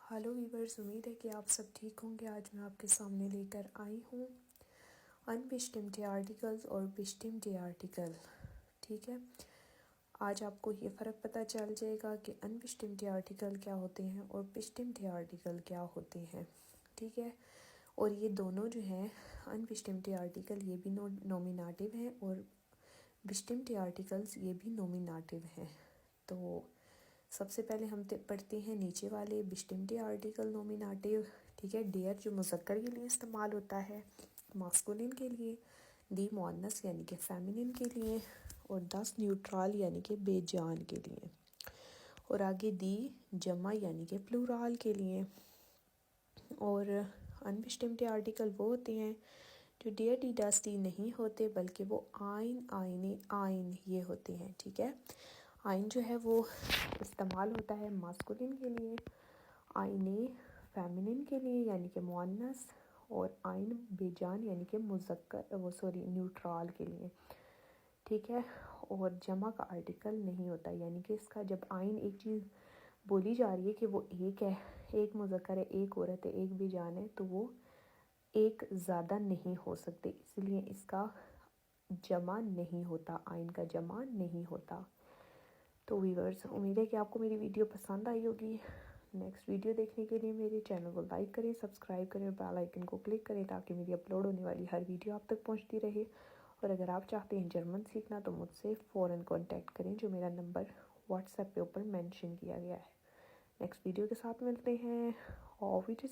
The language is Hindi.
हेलो वीवर्स, उम्मीद है कि आप सब ठीक होंगे। आज मैं आपके सामने लेकर आई हूँ अनबेस्टिम्ड आर्टिकल्स और बेस्टिम्ड आर्टिकल। ठीक है, आज आपको ये फ़र्क पता चल जाएगा कि अनबेस्टिम्ड आर्टिकल क्या होते हैं और बेस्टिम्ड आर्टिकल क्या होते हैं। ठीक है, और ये दोनों जो हैं अनबेस्टिम्ड आर्टिकल ये भी नॉमिनेटिव हैं और बेस्टिम्ड आर्टिकल्स ये भी नॉमिनेटिव हैं। तो सबसे पहले हम पढ़ते हैं नीचे वाले बेस्टिम्ड आर्टिकल नॉमिनेटिव। ठीक है, डेयर जो मुज़क्कर के लिए इस्तेमाल होता है, मास्कुलिन के लिए, दी मुअन्नस यानी कि फेमिनिन के लिए, और दस न्यूट्रल यानी कि बेजान के लिए, और आगे दी जमा यानी कि प्लूराल के लिए। और अनबेस्टिम्ड आर्टिकल वो होते हैं जो डेयर डी डस दी नहीं होते बल्कि वो आइन आइने आइन ये होते हैं। ठीक है, आइन जो है वो इस्तेमाल होता है मास्कुलिन के लिए, आइने फेमिनिन के लिए यानी कि मुअन्नस, और आइन बेजान यानी कि मुज़क्कर न्यूट्रल के लिए। ठीक है, और जमा का आर्टिकल नहीं होता, यानी कि इसका जब आइन एक चीज़ बोली जा रही है कि वो एक है, एक मुज़क्कर है, एक औरत है, एक बेजान है, तो वो एक ज़्यादा नहीं हो सकते, इसलिए इसका जमा नहीं होता, आइन का जमा नहीं होता। तो वीवर्स, उम्मीद है कि आपको मेरी वीडियो पसंद आई होगी। नेक्स्ट वीडियो देखने के लिए मेरे चैनल को लाइक करें, सब्सक्राइब करें और बेल आइकन को क्लिक करें ताकि मेरी अपलोड होने वाली हर वीडियो आप तक पहुंचती रहे। और अगर आप चाहते हैं जर्मन सीखना तो मुझसे फ़ौरन कांटेक्ट करें, जो मेरा नंबर व्हाट्सएप पे ऊपर मेंशन किया गया है। नेक्स्ट वीडियो के साथ मिलते हैं। ऑफ विट